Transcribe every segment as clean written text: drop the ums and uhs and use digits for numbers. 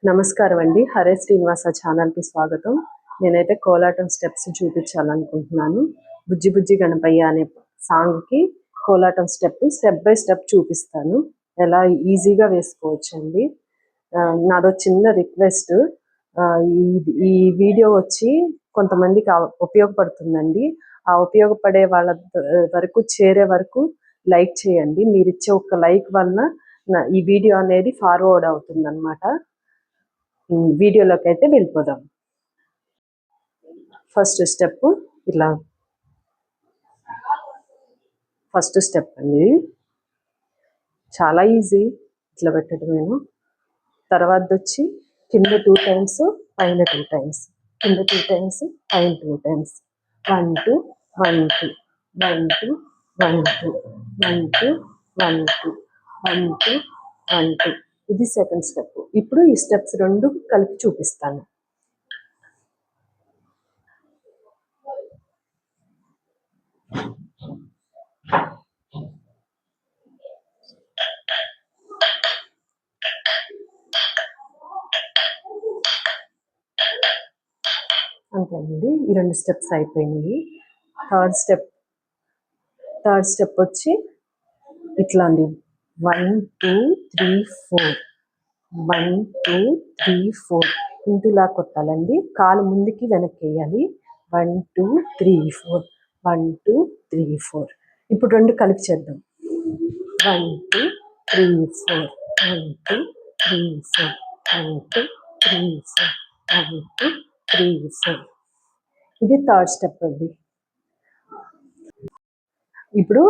నమస్కారం అండి. హరే శ్రీనివాస ఛానల్కి స్వాగతం. నేనైతే కోలాటం స్టెప్స్ చూపించాలనుకుంటున్నాను. బుజ్జి బుజ్జి గణపయ్య అనే సాంగ్కి కోలాటం స్టెప్ బై స్టెప్ చూపిస్తాను, ఎలా ఈజీగా వేసుకోవచ్చండి. నాదో చిన్న రిక్వెస్ట్, ఈ వీడియో వచ్చి కొంతమందికి ఉపయోగపడుతుందండి. ఆ ఉపయోగపడే వాళ్ళ వరకు చేరే వరకు లైక్ చేయండి. మీరు ఇచ్చే ఒక లైక్ వలన ఈ వీడియో అనేది ఫార్వర్డ్ అవుతుంది అన్నమాట. వీడియోలోకి అయితే వెళ్ళిపోదాం. ఫస్ట్ స్టెప్ ఇలా, ఫస్ట్ స్టెప్ అండి, చాలా ఈజీ, ఇట్లా పెట్టడమేను. తర్వాత వచ్చి కింద 2 times, పైన 2 times, కింద 2 times, పైన 2 times. 1 2 1 2 1 2 1 2 1 2 1 2 1 2 1 2. ఇది సెకండ్ స్టెప్. ఇప్పుడు ఈ స్టెప్స్ రెండు కలిపి చూపిస్తాను. అంతేనండి, ఈ 2 స్టెప్స్ అయిపోయినాయి. థర్డ్ స్టెప్ వచ్చి ఇట్లా అండి, 1 2 3 4 1 2 3 4 ఇంటిలా కొట్టాలండి. కాలు ముందుకి వెనక్కి వేయాలి. 1 2 3 4 1 2 3 4. ఇప్పుడు రెండు కలిపి చేద్దాం. 1 2 3 4 1 2 3 4 1 2 3 4 1 2 3 4. ఇది థర్డ్ స్టెప్ అండి. ఇప్పుడు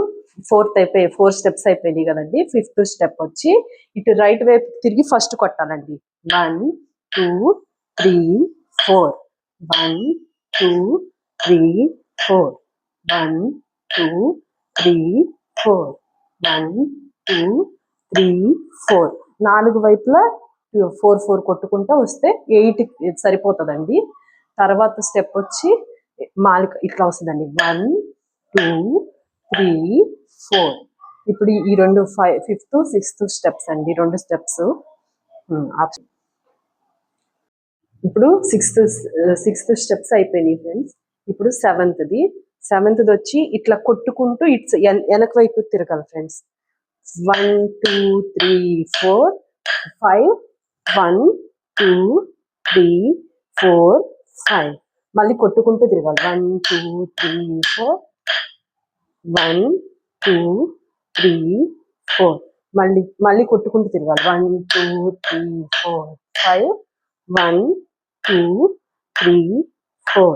4 స్టెప్స్ అయిపోయినాయి కదండి. ఫిఫ్త్ స్టెప్ వచ్చి ఇటు రైట్ వైపు తిరిగి ఫస్ట్ కొట్టాలండి. 1 2 3 4 1 2 3 4 1 2 3 4 1 2 3 4. 4 వైపులా 4 4 కొట్టుకుంటూ వస్తే 8 సరిపోతుందండి. తర్వాత స్టెప్ వచ్చి మాలిక ఇట్లా వస్తుందండి. 1 2 3 4. ఇప్పుడు ఈ రెండు ఫిఫ్త్ సిక్స్త్ స్టెప్స్ అండి, రెండు స్టెప్స్. ఇప్పుడు సిక్స్త్ స్టెప్స్ అయిపోయినాయి ఫ్రెండ్స్. ఇప్పుడు సెవెంత్ది వచ్చి ఇట్లా కొట్టుకుంటూ ఇట్స్ వెనక వైపు తిరగాలి ఫ్రెండ్స్. 1 2 3 4 5 1 2 3 4 5. మళ్ళీ కొట్టుకుంటూ తిరగాలి. 1 2 3 4 1 2 3 4. మళ్ళీ కొట్టుకుంటూ తిరగాలి. 1 2 3 4 5 1 2 3 4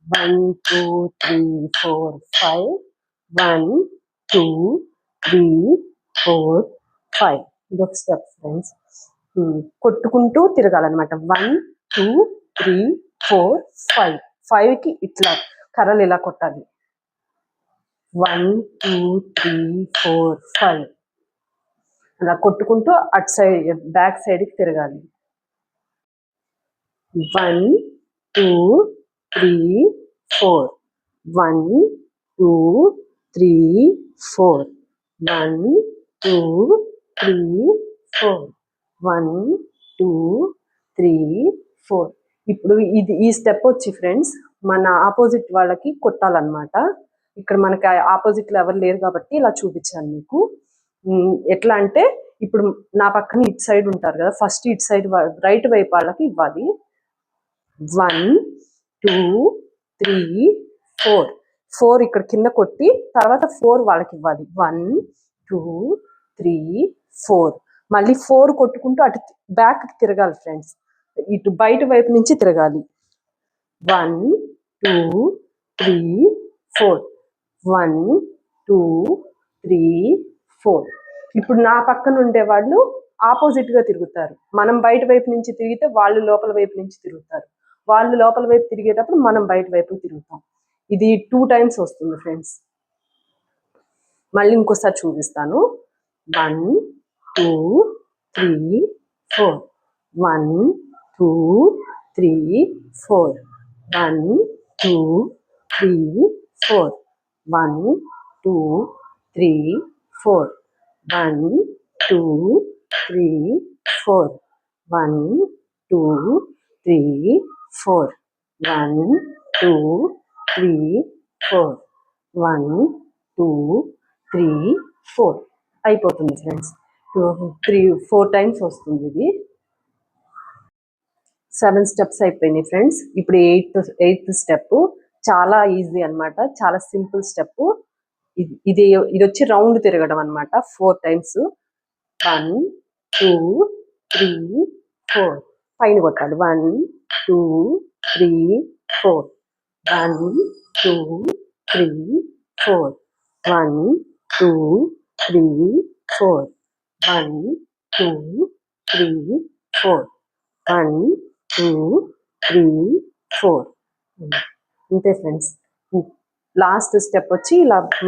1 2 3 4 5 1 2 3 4 5. ఇదొక స్టెప్ ఫ్రెండ్స్. కొట్టుకుంటూ తిరగాలన్నమాట. 1 2 3 4 5. 5కి ఇట్లా కర్రలు ఇలా కొట్టాలి. 1 2 3 4 5. అలా కొట్టుకుంటూ అటు సైడ్ బ్యాక్ సైడ్కి తిరగాలి. 1 2 3 4 1 2 3 4 1 2 3 4 1 2 3 4. ఇప్పుడు ఈ స్టెప్ వచ్చి ఫ్రెండ్స్ మన ఆపోజిట్ వాళ్ళకి కొట్టాలన్నమాట. ఇక్కడ మనకి ఆపోజిట్లో ఎవరు లేరు కాబట్టి ఇలా చూపించాను మీకు. ఎట్లా అంటే ఇప్పుడు నా పక్కన ఇటు సైడ్ ఉంటారు కదా, ఫస్ట్ ఇటు సైడ్ రైట్ వైపు వాళ్ళకి ఇవ్వాలి. 1 2 3 4 4 ఇక్కడ కింద కొట్టి తర్వాత 4 వాళ్ళకి ఇవ్వాలి. 1 2 3 4. మళ్ళీ 4 కొట్టుకుంటూ అటు బ్యాక్ తిరగాలి ఫ్రెండ్స్. ఇటు బయట వైపు నుంచి తిరగాలి. 1 2 3 4 1 2 3 4. ఇప్పుడు నా పక్కన ఉండే వాళ్ళు ఆపోజిట్ గా తిరుగుతారు. మనం బయట వైపు నుంచి తిరిగితే వాళ్ళు లోపల వైపు నుంచి తిరుగుతారు. వాళ్ళు లోపల వైపు తిరిగేటప్పుడు మనం బయట వైపు తిరుగుతాం. ఇది 2 times వస్తుంది ఫ్రెండ్స్. మళ్ళీ ఇంకోసారి చూపిస్తాను. 1 2 3 4 1 2 3 4 1 2 3 4 1 2 3 4 1 2 3 4 1 2 3 4 1 2 3 4 1 2 3 4 అయిపోతుంది ఫ్రెండ్స్. 4 టైమ్స్ వస్తుంది ఇది. 7 స్టెప్స్ అయిపోయినాయి ఫ్రెండ్స్. ఇప్పుడు ఎయిత్ స్టెప్ చాలా ఈజీ అన్నమాట, చాలా సింపుల్ స్టెప్. ఇది వచ్చి రౌండ్ తిరగడం అన్నమాట. 4 టైమ్స్ 1 2 3 4 పైన కొట్టాలి. 1 2 3 4 1 2 3 4 1 2 3 4 1 2 3 4 1 2 3 4 అంతే ఫ్రెండ్స్. లాస్ట్ స్టెప్ వచ్చి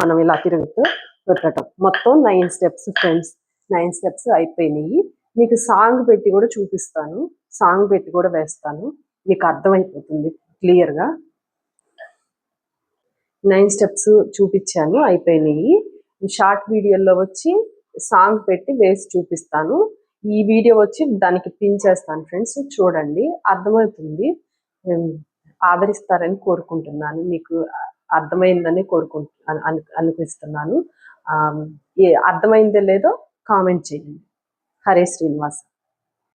మనం ఇలా తిరుగుతూ పెట్టడం. మొత్తం 9 స్టెప్స్ ఫ్రెండ్స్. 9 స్టెప్స్ అయిపోయినాయి. మీకు సాంగ్ పెట్టి కూడా చూపిస్తాను, సాంగ్ పెట్టి కూడా వేస్తాను, మీకు అర్థమైపోతుంది క్లియర్గా. 9 స్టెప్స్ చూపించాను, అయిపోయినాయి. షార్ట్ వీడియోలో వచ్చి సాంగ్ పెట్టి వేసి చూపిస్తాను. ఈ వీడియో వచ్చి దానికి పిన్ చేస్తాను ఫ్రెండ్స్, చూడండి, అర్థమవుతుంది. ఆదరిస్తారని కోరుకుంటున్నాను, మీకు అర్థమైందని అనిపిస్తున్నాను. అర్థమైందో లేదో కామెంట్ చేయండి. హరే శ్రీనివాస్.